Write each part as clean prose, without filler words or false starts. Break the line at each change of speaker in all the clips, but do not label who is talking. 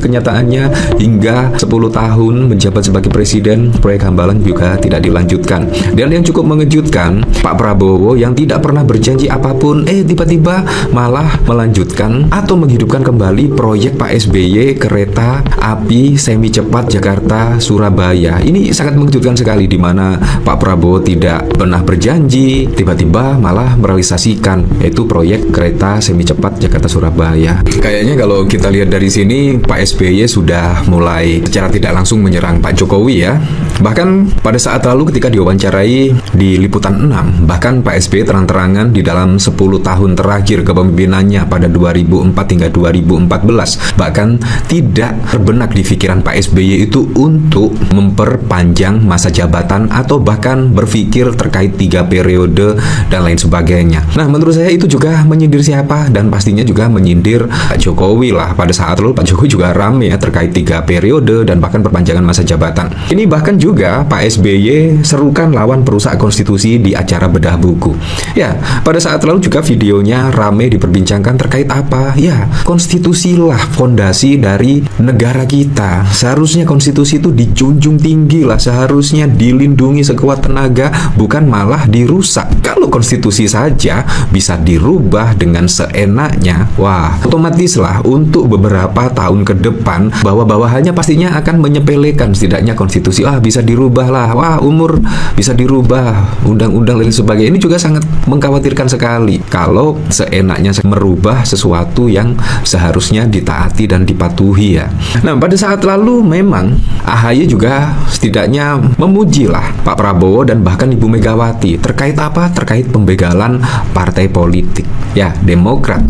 kenyataannya hingga 10 tahun menjabat sebagai presiden, proyek Hambalang juga tidak dilanjutkan. Dan yang cukup mengejutkan, Pak Prabowo yang tidak pernah berjanji apapun, tiba-tiba malah melanjutkan atau menghidupkan kembali proyek Pak SBY kereta api semi cepat Jakarta-Surabaya. Ini sangat mengejutkan sekali, di mana Pak Prabowo tidak pernah berjanji, tiba-tiba malah merealisasikan, yaitu proyek kereta semi cepat Jakarta-Surabaya. Kayaknya kalau kita lihat dari sini, Pak SBY sudah mulai secara tidak langsung menyerang Pak Jokowi ya. Bahkan pada saat lalu ketika diwawancarai di Liputan 6, bahkan Pak SBY terang-terangan di dalam 10 tahun terakhir kepemimpinannya pada 2004 hingga 2014, bahkan tidak terbenak di pikiran Pak SBY itu untuk memperpanjang masa jabatan atau bahkan berpikir terkait 3 periode dan lain sebagainya. Nah, menurut saya itu juga menyindir siapa? Dan pastinya juga menyindir Pak Jokowi lah. Pada saat lalu Pak Jokowi juga rame ya terkait 3 periode dan bahkan perpanjangan masa jabatan. Ini bahkan juga Pak SBY serukan lawan perusak konstitusi di acara bedah buku. Ya, pada saat lalu juga videonya rame diperbincangkan terkait apa? Ya, konstitusi lah fondasi dari negara kita. Seharusnya konstitusi itu dijunjung tinggi lah, seharusnya dilindungi sekuat tenaga, bukan malah dirusak. Kalau konstitusi saja bisa dirubah dengan seenaknya, wah, otomatis lah untuk beberapa tahun ke depan bawah-bawahannya pastinya akan menyepelekan setidaknya konstitusi. Bisa dirubah lah, wah umur bisa dirubah, undang-undang dan sebagainya. Ini juga sangat mengkhawatirkan sekali kalau seenaknya merubah sesuatu yang seharusnya ditaati dan dipatuhi ya. Nah, pada saat lalu memang AHY juga setidaknya memuji lah Pak Prabowo dan bahkan Ibu Megawati terkait apa? Terkait pembegalan partai politik. Ya, Demokrat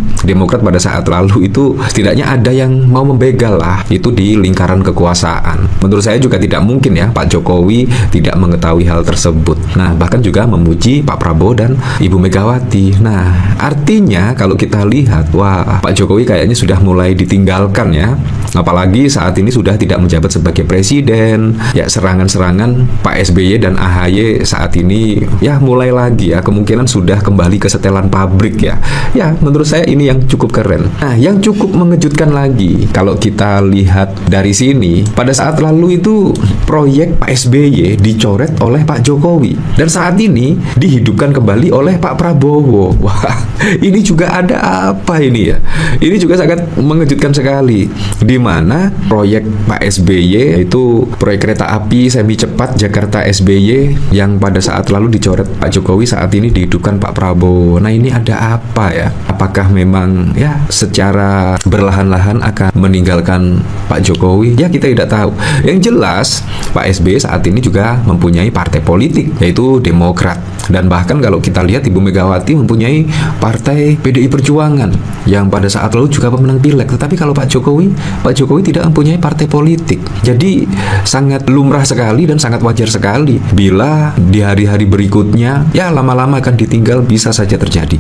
pada saat lalu itu setidaknya ada yang mau membegal lah, itu di lingkaran kekuasaan. Menurut saya juga tidak mungkin ya Pak Jokowi tidak mengetahui hal tersebut. Nah, bahkan juga memuji Pak Prabowo dan Ibu Megawati. Nah, artinya kalau kita lihat, wah, Pak Jokowi kayaknya sudah mulai ditinggalkan ya. Apalagi saat ini sudah tidak menjabat sebagai presiden. Ya, serangan-serangan Pak SBY dan AHY saat ini ya mulai lagi ya, kemungkinan sudah kembali ke setelan pabrik ya. Ya, menurut saya ini yang cukup keren. Nah, yang cukup mengejutkan lagi kalau kita lihat dari sini, pada saat lalu itu proyek Pak SBY dicoret oleh Pak Jokowi dan saat ini dihidupkan kembali oleh Pak Prabowo. Wah, ini juga ada apa ini ya? Ini juga sangat mengejutkan sekali, di mana proyek Pak SBY itu proyek kereta api semi cepat Jakarta SBY yang pada saat lalu dicoret Pak Jokowi, saat ini dihidupkan Pak Prabowo. Nah, ini ada apa ya? Apakah memang ya secara berlahan-lahan akan meninggalkan Pak Jokowi? Ya, kita tidak tahu. Yang jelas Pak SBY saat ini juga mempunyai partai politik, yaitu Demokrat. Dan bahkan kalau kita lihat Ibu Megawati mempunyai partai PDI Perjuangan yang pada saat lalu juga pemenang pileg. Tetapi kalau Pak Jokowi tidak mempunyai partai politik. Jadi sangat lumrah sekali dan sangat wajar sekali bila di hari-hari berikutnya ya lama-lama akan ditinggal, bisa saja terjadi.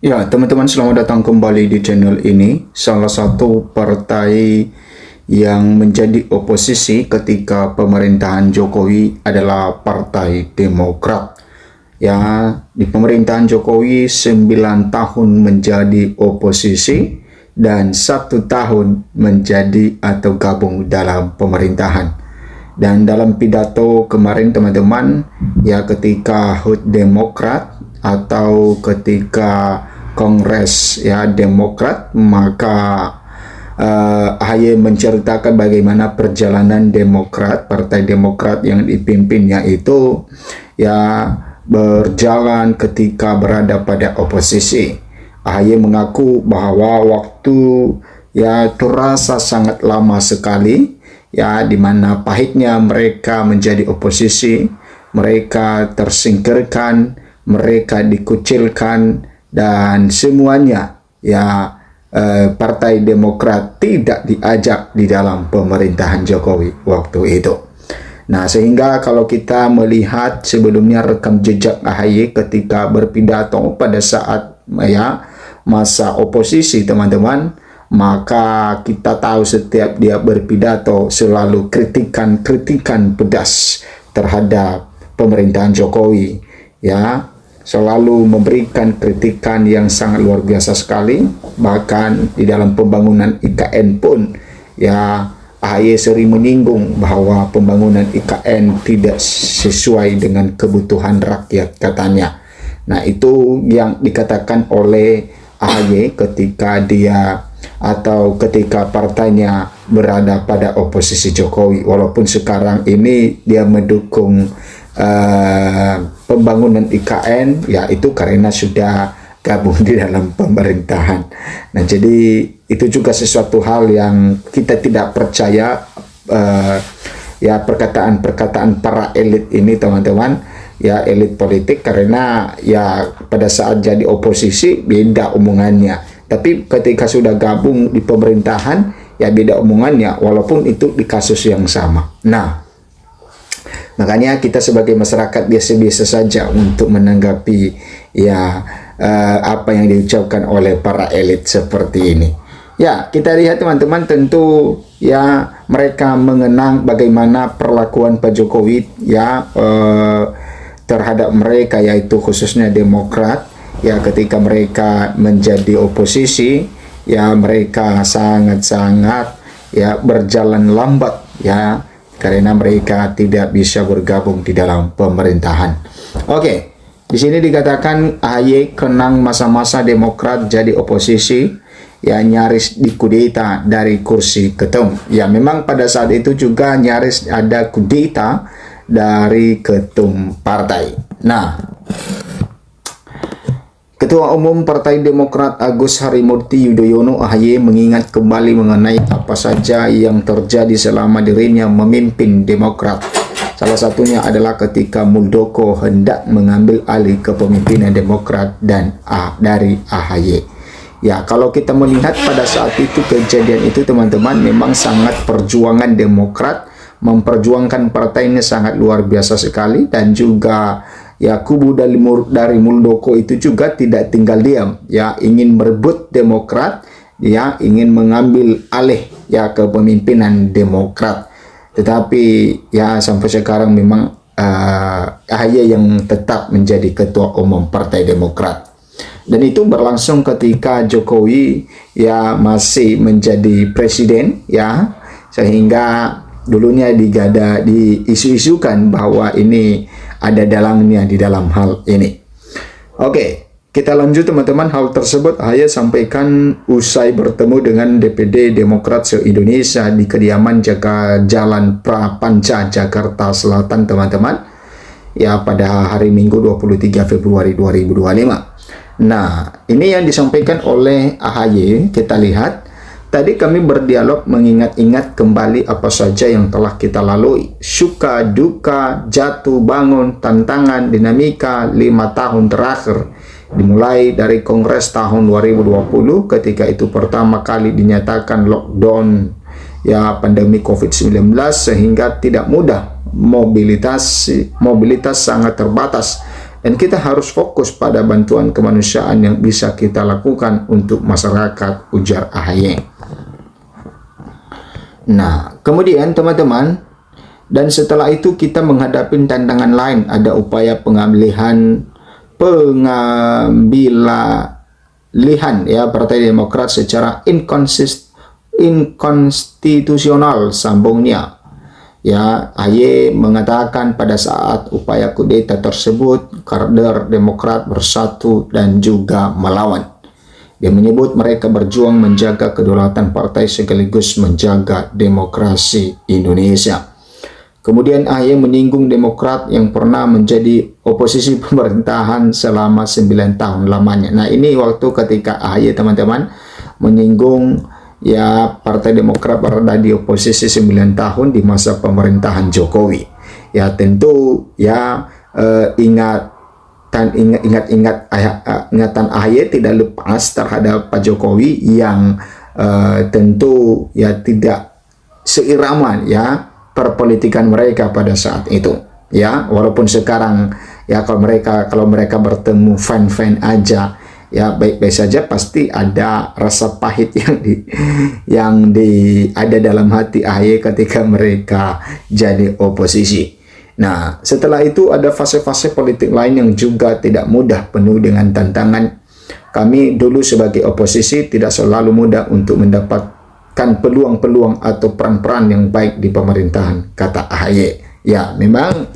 Ya, teman-teman, selamat datang kembali di channel ini. Salah satu partai yang menjadi oposisi ketika pemerintahan Jokowi adalah Partai Demokrat. Ya, di pemerintahan Jokowi 9 tahun menjadi oposisi dan 1 tahun menjadi atau gabung dalam pemerintahan. Dan dalam pidato kemarin, teman-teman, ya ketika HUT Demokrat atau ketika Kongres ya Demokrat, maka AHY menceritakan bagaimana perjalanan Demokrat, Partai Demokrat yang dipimpinnya itu ya berjalan ketika berada pada oposisi. AHY mengaku bahwa waktu ya terasa sangat lama sekali ya, di mana pahitnya mereka menjadi oposisi, mereka tersingkirkan, mereka dikucilkan, dan semuanya ya Partai Demokrat tidak diajak di dalam pemerintahan Jokowi waktu itu. Nah, sehingga kalau kita melihat sebelumnya rekam jejak AHY ketika berpidato pada saat ya masa oposisi, teman-teman, maka kita tahu setiap dia berpidato selalu kritikan pedas terhadap pemerintahan Jokowi ya, selalu memberikan kritikan yang sangat luar biasa sekali. Bahkan di dalam pembangunan IKN pun ya AHY sering menyinggung bahwa pembangunan IKN tidak sesuai dengan kebutuhan rakyat katanya. Nah, itu yang dikatakan oleh AHY ketika dia atau ketika partainya berada pada oposisi Jokowi. Walaupun sekarang ini dia mendukung pembangunan IKN, ya itu karena sudah gabung di dalam pemerintahan. Nah, jadi itu juga sesuatu hal yang kita tidak percaya, ya perkataan-perkataan para elit ini teman-teman, ya elit politik, karena ya pada saat jadi oposisi beda omongannya, tapi ketika sudah gabung di pemerintahan ya beda omongannya, walaupun itu di kasus yang sama. Nah, makanya kita sebagai masyarakat biasa-biasa saja untuk menanggapi ya apa yang diucapkan oleh para elit seperti ini. Ya, kita lihat teman-teman, tentu ya mereka mengenang bagaimana perlakuan Pak Jokowi ya terhadap mereka, yaitu khususnya Demokrat. Ya, ketika mereka menjadi oposisi, ya mereka sangat-sangat ya berjalan lambat ya, karena mereka tidak bisa bergabung di dalam pemerintahan. Oke. Di sini dikatakan AHY kenang masa-masa Demokrat jadi oposisi, ya nyaris dikudeta dari kursi ketum. Ya memang pada saat itu juga nyaris ada kudeta dari ketum partai. Nah, Ketua Umum Partai Demokrat Agus Harimurti Yudhoyono AHY mengingat kembali mengenai apa saja yang terjadi selama dirinya memimpin Demokrat. Salah satunya adalah ketika Muldoko hendak mengambil alih kepemimpinan Demokrat dan dari AHY. Ya, kalau kita melihat pada saat itu kejadian itu teman-teman, memang sangat perjuangan Demokrat memperjuangkan partainya sangat luar biasa sekali, dan juga ya kubu dari Muldoko itu juga tidak tinggal diam, ya ingin merebut Demokrat, ya ingin mengambil alih ya kepemimpinan Demokrat. Tetapi ya sampai sekarang memang AHY yang tetap menjadi ketua umum Partai Demokrat. Dan itu berlangsung ketika Jokowi ya masih menjadi presiden, ya, sehingga dulunya diisu-isukan bahwa ini ada dalangnya di dalam hal ini. Oke, kita lanjut teman-teman. Hal tersebut AHY sampaikan usai bertemu dengan DPD Demokrat se-Indonesia di kediaman Jalan Prapanca, Jakarta Selatan teman-teman. Ya, pada hari Minggu 23 Februari 2025. Nah, ini yang disampaikan oleh AHY. Kita lihat. Tadi kami berdialog mengingat-ingat kembali apa saja yang telah kita lalui. Suka, duka, jatuh, bangun, tantangan, dinamika 5 tahun terakhir. Dimulai dari Kongres tahun 2020 ketika itu pertama kali dinyatakan lockdown ya pandemi COVID-19 sehingga tidak mudah, mobilitas sangat terbatas, dan kita harus fokus pada bantuan kemanusiaan yang bisa kita lakukan untuk masyarakat, ujar AHY. Nah, kemudian teman-teman, dan setelah itu kita menghadapi tantangan lain, ada upaya pengambilan ya Partai Demokrat secara inkonstitusional, sambungnya. Ya, AHY mengatakan pada saat upaya kudeta tersebut, kader Demokrat bersatu dan juga melawan. Dia menyebut mereka berjuang menjaga kedaulatan partai sekaligus menjaga demokrasi Indonesia. Kemudian AHY menyinggung Demokrat yang pernah menjadi oposisi pemerintahan selama 9 tahun lamanya. Nah, ini waktu ketika AHY teman-teman menyinggung ya Partai Demokrat berada di oposisi 9 tahun di masa pemerintahan Jokowi. Ya tentu ya ingatan AHY tidak lepas terhadap Pak Jokowi yang tentu ya tidak seirama ya perpolitikan mereka pada saat itu, ya walaupun sekarang ya kalau mereka bertemu fan-fan aja ya baik-baik saja, pasti ada rasa pahit yang ada dalam hati AHY ketika mereka jadi oposisi. Nah, setelah itu ada fase-fase politik lain yang juga tidak mudah, penuh dengan tantangan. Kami dulu sebagai oposisi tidak selalu mudah untuk mendapat memanfaatkan peluang-peluang atau peran-peran yang baik di pemerintahan, kata AHY. Ya, memang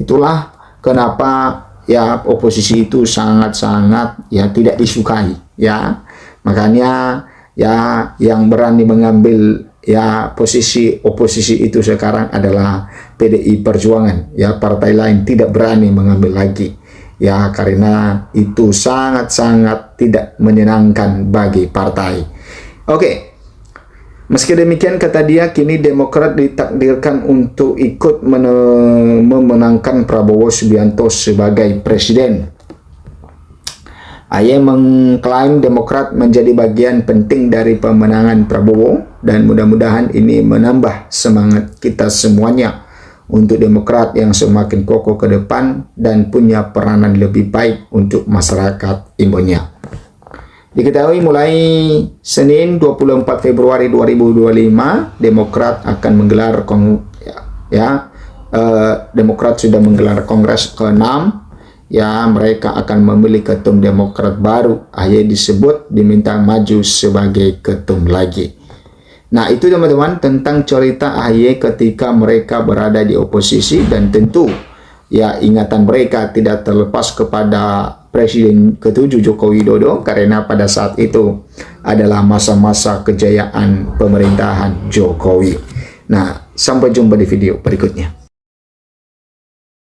itulah kenapa ya oposisi itu sangat-sangat ya tidak disukai ya. Makanya ya yang berani mengambil ya posisi oposisi itu sekarang adalah PDI Perjuangan. Ya, partai lain tidak berani mengambil lagi. Ya, karena itu sangat-sangat tidak menyenangkan bagi partai. Oke. Meski demikian, kata dia, kini Demokrat ditakdirkan untuk ikut memenangkan Prabowo Subianto sebagai presiden. AHY mengklaim Demokrat menjadi bagian penting dari pemenangan Prabowo dan mudah-mudahan ini menambah semangat kita semuanya untuk Demokrat yang semakin kokoh ke depan dan punya peranan lebih baik untuk masyarakat Indonesia. Diketahui mulai Senin 24 Februari 2025 Demokrat akan menggelar Demokrat sudah menggelar Kongres ke-6. Ya, mereka akan memilih ketum Demokrat baru. AHY disebut diminta maju sebagai ketum lagi. Nah, itu teman-teman tentang cerita AHY ketika mereka berada di oposisi, dan tentu ya ingatan mereka tidak terlepas kepada Presiden ke-7 Joko Widodo karena pada saat itu adalah masa-masa kejayaan pemerintahan Jokowi. Nah, sampai jumpa di video berikutnya.